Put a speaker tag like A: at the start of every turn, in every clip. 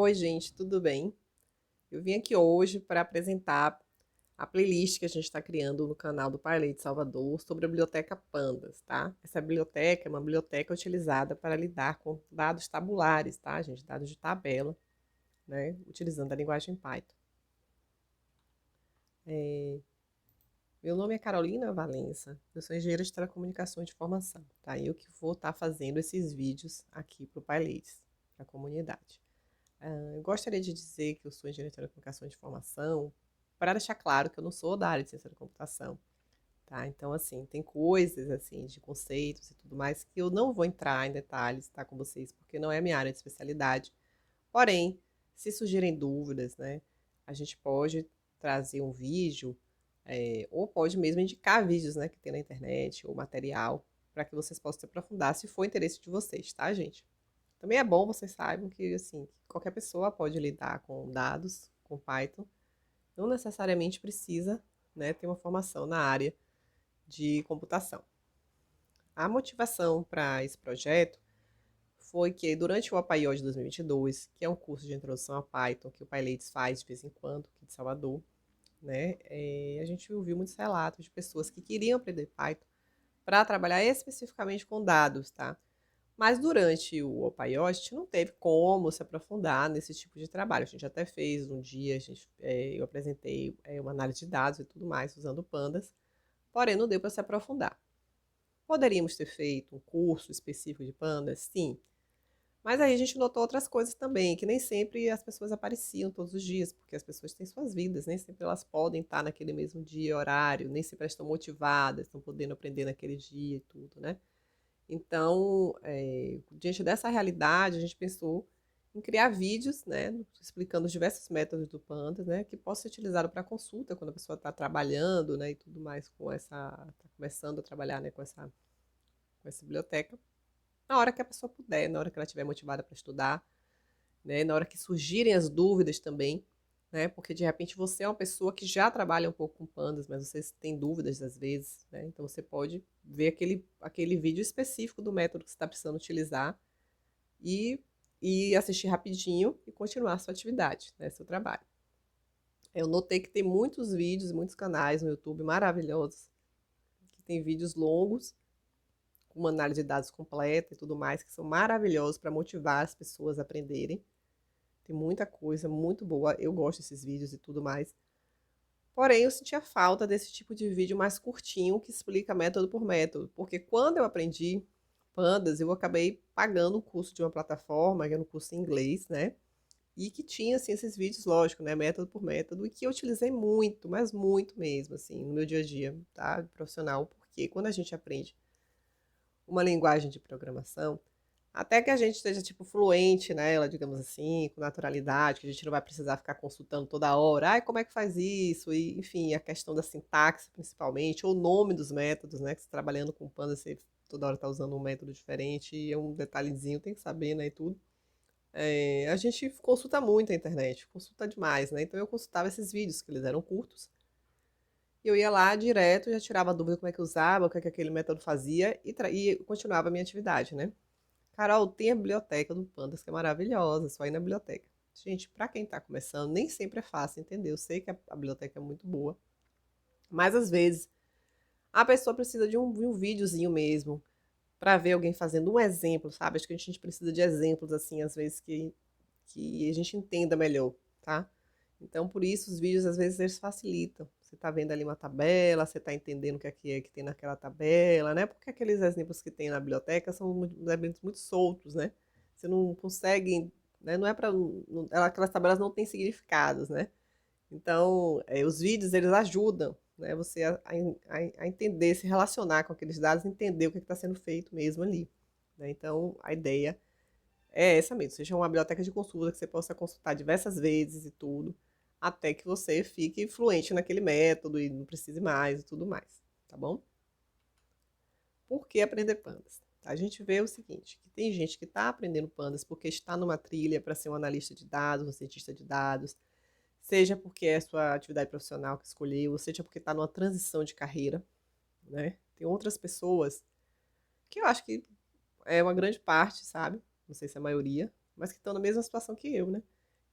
A: Oi, gente, tudo bem? Eu vim aqui hoje para apresentar a playlist que a gente está criando no canal do Parley de Salvador sobre a Biblioteca Pandas, tá? Essa biblioteca é uma biblioteca utilizada para lidar com dados tabulares, tá, gente? Dados de tabela, né? Utilizando a linguagem Python. Meu nome é Carolina Valença, eu sou engenheira de telecomunicação de formação, tá? E eu que vou estar fazendo esses vídeos aqui para o Parley, para a comunidade. Eu gostaria de dizer que eu sou engenheira de telecomunicação de formação, para deixar claro que eu não sou da área de ciência da computação, tá? Então, assim, tem coisas, assim, de conceitos e tudo mais que eu não vou entrar em detalhes, tá, com vocês, porque não é a minha área de especialidade. Porém, se surgirem dúvidas, né, a gente pode trazer um vídeo, ou pode mesmo indicar vídeos, né, que tem na internet, ou material, para que vocês possam se aprofundar, se for interesse de vocês, tá, gente? Também é bom vocês saibam que, assim, qualquer pessoa pode lidar com dados, com Python. Não necessariamente precisa, né, ter uma formação na área de computação. A motivação para esse projeto foi que durante o APAIO de 2022, que é um curso de introdução a Python que o PyLadies faz de vez em quando, aqui de Salvador, né, a gente ouviu muitos relatos de pessoas que queriam aprender Python para trabalhar especificamente com dados, tá? Mas durante o Opaio, a gente não teve como se aprofundar nesse tipo de trabalho. A gente até fez um dia, eu apresentei uma análise de dados e tudo mais usando pandas, porém não deu para se aprofundar. Poderíamos ter feito um curso específico de pandas? Sim. Mas aí a gente notou outras coisas também, que nem sempre as pessoas apareciam todos os dias, porque as pessoas têm suas vidas, nem sempre elas podem estar naquele mesmo dia, horário, nem sempre elas estão motivadas, estão podendo aprender naquele dia e tudo, né? Então, diante dessa realidade, a gente pensou em criar vídeos, né, explicando os diversos métodos do Pandas, né, que possa ser utilizado para consulta quando a pessoa está trabalhando, né, e tudo mais com essa, está começando a trabalhar, né, com essa biblioteca, na hora que a pessoa puder, na hora que ela estiver motivada para estudar, né, na hora que surgirem as dúvidas também, né, porque de repente você é uma pessoa que já trabalha um pouco com pandas, mas você tem dúvidas às vezes, né, então você pode ver aquele vídeo específico do método que você está precisando utilizar e, e assistir rapidinho e continuar a sua atividade, né, seu trabalho. Eu notei que tem muitos vídeos, muitos canais no YouTube maravilhosos, que tem vídeos longos, com uma análise de dados completa e tudo mais, que são maravilhosos para motivar as pessoas a aprenderem. Tem muita coisa muito boa, eu gosto desses vídeos e tudo mais. Porém, eu sentia falta desse tipo de vídeo mais curtinho que explica método por método, porque quando eu aprendi pandas, eu acabei pagando um curso de uma plataforma, que era um curso em inglês, né? E que tinha, assim, esses vídeos, lógico, né? Método por método, e que eu utilizei muito, mas muito mesmo, assim, no meu dia a dia, tá? Profissional, porque quando a gente aprende uma linguagem de programação, até que a gente esteja, tipo, fluente nela, digamos assim, com naturalidade, que a gente não vai precisar ficar consultando toda hora, ai, como é que faz isso? E, enfim, a questão da sintaxe, principalmente, ou o nome dos métodos, né? Que você trabalhando com Panda, você toda hora está usando um método diferente, e é um detalhezinho, tem que saber, né, e tudo. A gente consulta muito a internet, consulta demais, né? Então eu consultava esses vídeos, que eles eram curtos, e eu ia lá direto, já tirava dúvida como é que usava, o que é que aquele método fazia, e continuava a minha atividade, né? Carol, tem a biblioteca do Pandas, que é maravilhosa, só ir na biblioteca. Gente, para quem está começando, nem sempre é fácil entender. Eu sei que a biblioteca é muito boa, mas às vezes a pessoa precisa de um videozinho mesmo, para ver alguém fazendo um exemplo, sabe? Acho que a gente precisa de exemplos, assim, às vezes que a gente entenda melhor, tá? Então, por isso, os vídeos, às vezes, eles facilitam. Você está vendo ali uma tabela, você está entendendo o que é que tem naquela tabela, né? Porque aqueles exemplos que tem na biblioteca são exemplos muito soltos, né? Você não consegue, né? Não é para... Aquelas tabelas não têm significados, né? Então, os vídeos, eles ajudam, né? Você a entender, se relacionar com aqueles dados, entender o que está sendo feito mesmo ali, né? Então, a ideia é essa mesmo, seja uma biblioteca de consulta que você possa consultar diversas vezes e tudo, até que você fique fluente naquele método e não precise mais e tudo mais, tá bom? Por que aprender pandas? A gente vê o seguinte, que tem gente que está aprendendo pandas porque está numa trilha para ser um analista de dados, um cientista de dados, seja porque é a sua atividade profissional que escolheu, seja porque está numa transição de carreira, né? Tem outras pessoas que eu acho que é uma grande parte, sabe? Não sei se é a maioria, mas que estão na mesma situação que eu, né?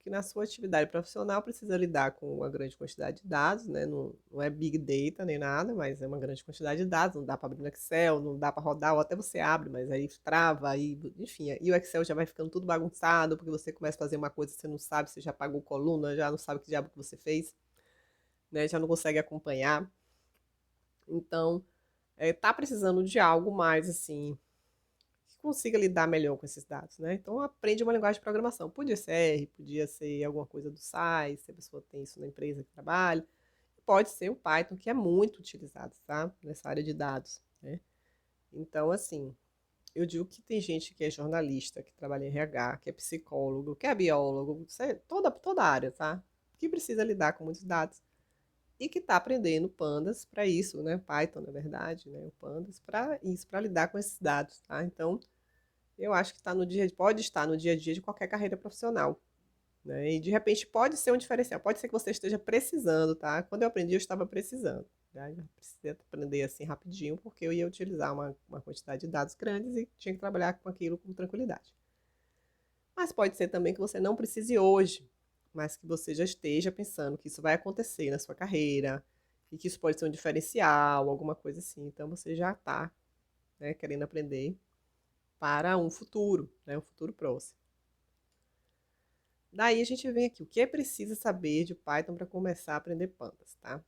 A: que na sua atividade profissional precisa lidar com uma grande quantidade de dados, né? Não é Big Data nem nada, mas é uma grande quantidade de dados, não dá para abrir no Excel, não dá para rodar, ou até você abre, mas aí trava, aí, enfim, e o Excel já vai ficando tudo bagunçado, porque você começa a fazer uma coisa que você não sabe, você já pagou coluna, já não sabe que diabo que você fez, né? Já não consegue acompanhar. Então, tá precisando de algo mais assim que consiga lidar melhor com esses dados, né? Então aprende uma linguagem de programação. Podia ser R, podia ser alguma coisa do SAS, se a pessoa tem isso na empresa que trabalha. Pode ser o Python, que é muito utilizado, tá? Nessa área de dados, né? Então, assim, eu digo que tem gente que é jornalista, que trabalha em RH, que é psicólogo, que é biólogo, toda a área, tá? Que precisa lidar com muitos dados e que está aprendendo Pandas para isso, né? Python, na verdade, né? O Pandas para isso, para lidar com esses dados, tá? Então, eu acho que pode estar no dia a dia de qualquer carreira profissional, né? E de repente pode ser um diferencial, pode ser que você esteja precisando, tá? Quando eu aprendi, eu estava precisando. Tá? Eu precisei aprender assim rapidinho, porque eu ia utilizar uma quantidade de dados grandes e tinha que trabalhar com aquilo com tranquilidade. Mas pode ser também que você não precise hoje, mas que você já esteja pensando que isso vai acontecer na sua carreira e que isso pode ser um diferencial, alguma coisa assim. Então você já está, né, querendo aprender para um futuro, né, um futuro próximo. Daí a gente vem aqui, o que é preciso saber de Python para começar a aprender pandas, tá?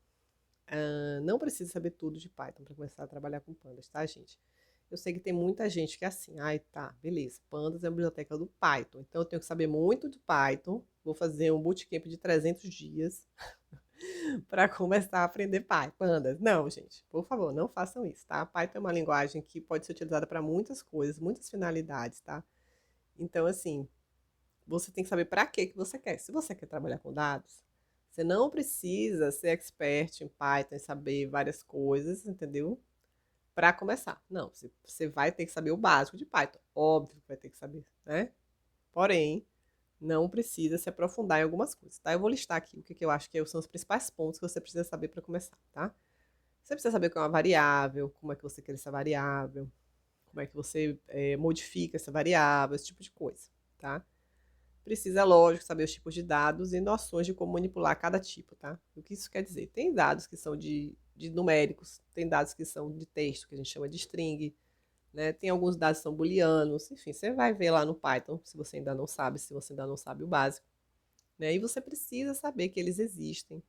A: Não precisa saber tudo de Python para começar a trabalhar com pandas, tá, gente? Eu sei que tem muita gente que é assim, ai, tá, beleza, pandas é a biblioteca do Python, então eu tenho que saber muito de Python, vou fazer um bootcamp de 300 dias para começar a aprender pandas. Não, gente, por favor, não façam isso, tá? Python é uma linguagem que pode ser utilizada para muitas coisas, muitas finalidades, tá? Então, assim, você tem que saber para que você quer. Se você quer trabalhar com dados, você não precisa ser expert em Python e saber várias coisas, entendeu? Para começar. Não, você vai ter que saber o básico de Python. Óbvio que vai ter que saber, né? Porém, não precisa se aprofundar em algumas coisas, tá? Eu vou listar aqui o que eu acho que são os principais pontos que você precisa saber para começar, tá? Você precisa saber o que é uma variável, como é que você cria essa variável, como é que você modifica essa variável, esse tipo de coisa, tá? Precisa, lógico, saber os tipos de dados e noções de como manipular cada tipo, tá? O que isso quer dizer? Tem dados que são de numéricos, tem dados que são de texto, que a gente chama de string, né? Tem alguns dados que são booleanos, enfim, você vai ver lá no Python, se você ainda não sabe, se você ainda não sabe o básico, né? E você precisa saber que eles existem,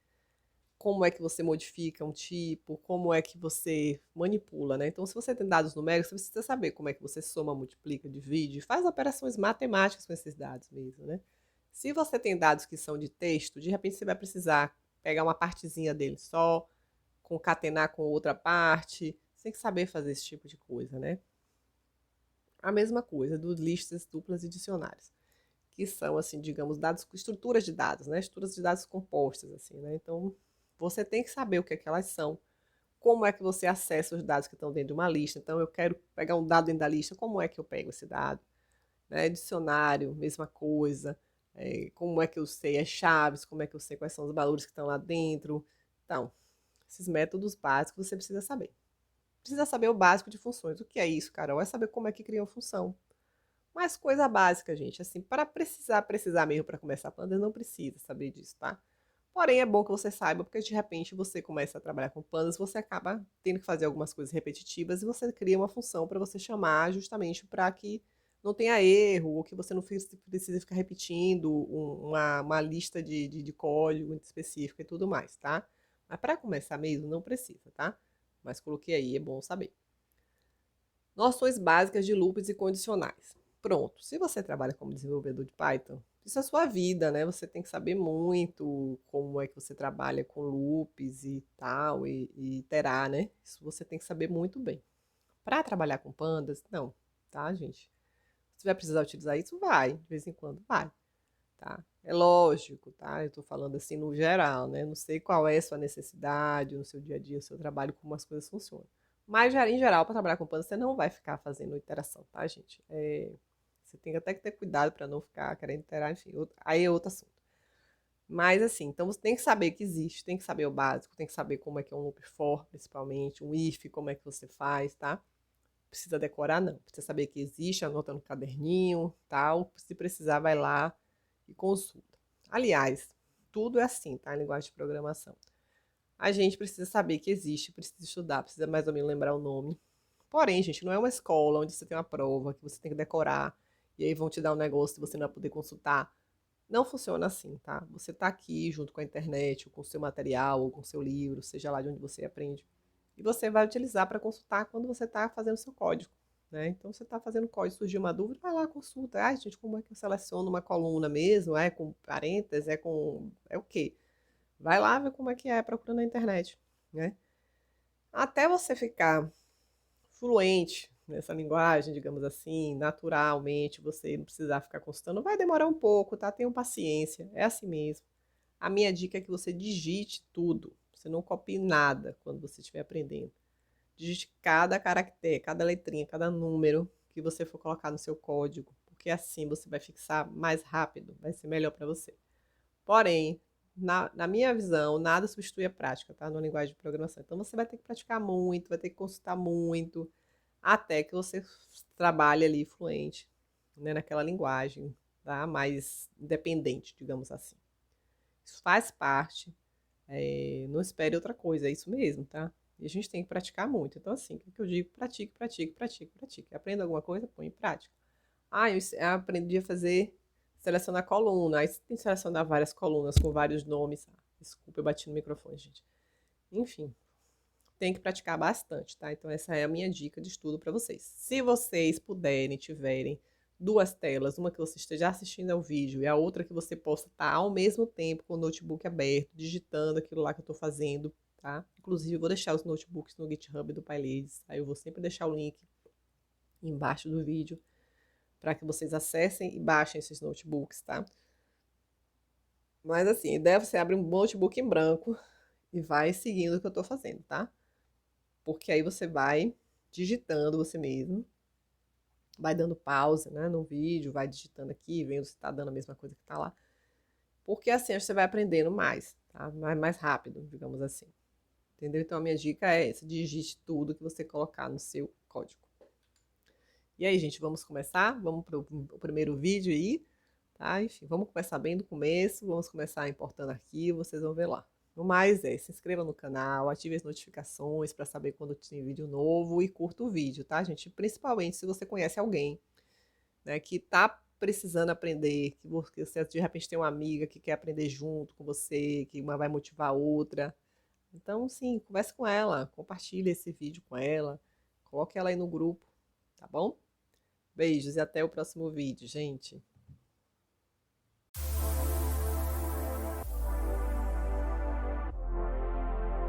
A: como é que você modifica um tipo, como é que você manipula, né? Então, se você tem dados numéricos, você precisa saber como é que você soma, multiplica, divide, faz operações matemáticas com esses dados mesmo, né? Se você tem dados que são de texto, de repente você vai precisar pegar uma partezinha dele só, concatenar com outra parte, você tem que saber fazer esse tipo de coisa, né? A mesma coisa dos listas duplas e dicionários, que são, assim, digamos, dados, estruturas de dados, né? Estruturas de dados compostas, assim, né? Então, você tem que saber o que é que elas são, como é que você acessa os dados que estão dentro de uma lista. Então, eu quero pegar um dado dentro da lista, como é que eu pego esse dado? Né? Dicionário, mesma coisa. Como é que eu sei as chaves, como é que eu sei quais são os valores que estão lá dentro. Então, esses métodos básicos você precisa saber. Precisa saber o básico de funções. O que é isso, Carol? É saber como é que cria uma função. Mas coisa básica, gente. Assim, para precisar mesmo para começar a Pandas, não precisa saber disso, tá? Porém, é bom que você saiba, porque de repente você começa a trabalhar com Pandas, você acaba tendo que fazer algumas coisas repetitivas e você cria uma função para você chamar justamente para que não tenha erro, ou que você não precise ficar repetindo uma lista de código específica e tudo mais, tá? Mas para começar mesmo, não precisa, tá? Mas coloquei aí, é bom saber. Noções básicas de loops e condicionais. Pronto. Se você trabalha como desenvolvedor de Python, isso é a sua vida, né? Você tem que saber muito como é que você trabalha com loops e tal, e iterar, né? Isso você tem que saber muito bem. Para trabalhar com pandas, não, tá, gente? Se vai precisar utilizar isso, vai, de vez em quando vai, tá? É lógico, tá? Eu tô falando assim no geral, né? Não sei qual é a sua necessidade no seu dia a dia, o seu trabalho, como as coisas funcionam. Mas, em geral, para trabalhar com plano, você não vai ficar fazendo interação, tá, gente? Você tem até que ter cuidado para não ficar querendo interar, enfim, aí é outro assunto. Mas, assim, então você tem que saber que existe, tem que saber o básico, tem que saber como é que é um loop for, principalmente, um if, como é que você faz, tá? Precisa decorar, não. Precisa saber que existe, anota no caderninho, tal. Se precisar, vai lá e consulta. Aliás, tudo é assim, tá? Em linguagem de programação. A gente precisa saber que existe, precisa estudar, precisa mais ou menos lembrar o nome. Porém, gente, não é uma escola onde você tem uma prova que você tem que decorar e aí vão te dar um negócio que você não vai poder consultar. Não funciona assim, tá? Você tá aqui junto com a internet, ou com o seu material, ou com o seu livro, seja lá de onde você aprende. E você vai utilizar para consultar quando você está fazendo seu código. Né? Então, você está fazendo código, surgiu uma dúvida, vai lá, consulta. Ah, gente, como é que eu seleciono uma coluna mesmo? É com parênteses? É com. É o quê? Vai lá ver como é que é, procurando na internet. Né? Até você ficar fluente nessa linguagem, digamos assim, naturalmente, você não precisar ficar consultando, vai demorar um pouco, tá? Tenham paciência, é assim mesmo. A minha dica é que você digite tudo, você não copie nada quando você estiver aprendendo. Digite cada caractere, cada letrinha, cada número que você for colocar no seu código, porque assim você vai fixar mais rápido, vai ser melhor para você. Porém, na minha visão, nada substitui a prática, tá? Na linguagem de programação. Então você vai ter que praticar muito, vai ter que consultar muito, até que você trabalhe ali fluente, né, naquela linguagem, tá? Mais independente, digamos assim. Isso faz parte, não espere outra coisa, é isso mesmo, tá? E a gente tem que praticar muito. Então, assim, o que eu digo? Pratique, pratique, pratique, pratique. Aprenda alguma coisa, põe em prática. Ah, eu aprendi a fazer, selecionar coluna. Aí você tem que selecionar várias colunas com vários nomes. Ah, desculpa, eu bati no microfone, gente. Enfim, tem que praticar bastante, tá? Então essa é a minha dica de estudo para vocês. Se vocês puderem, tiverem duas telas, uma que você esteja assistindo ao vídeo e a outra que você possa estar ao mesmo tempo com o notebook aberto, digitando aquilo lá que eu estou fazendo, tá? Inclusive, eu vou deixar os notebooks no GitHub do PyLadies, aí eu vou sempre deixar o link embaixo do vídeo para que vocês acessem e baixem esses notebooks, tá? Mas assim, a ideia é você abrir um notebook em branco e vai seguindo o que eu estou fazendo, tá? Porque aí você vai digitando você mesmo, vai dando pausa, né, no vídeo, vai digitando aqui, vendo se está dando a mesma coisa que está lá. Porque assim você vai aprendendo mais, tá? Mais rápido, digamos assim. Entendeu? Então a minha dica é essa: digite tudo que você colocar no seu código. E aí, gente, vamos começar? Vamos para o primeiro vídeo aí, tá? Enfim, vamos começar bem do começo, vamos começar importando arquivo, vocês vão ver lá. No mais se inscreva no canal, ative as notificações para saber quando tem vídeo novo e curta o vídeo, tá, gente? Principalmente se você conhece alguém, né, que tá precisando aprender, que você de repente tem uma amiga que quer aprender junto com você, que uma vai motivar a outra. Então, sim, converse com ela, compartilhe esse vídeo com ela, coloque ela aí no grupo, tá bom? Beijos e até o próximo vídeo, gente.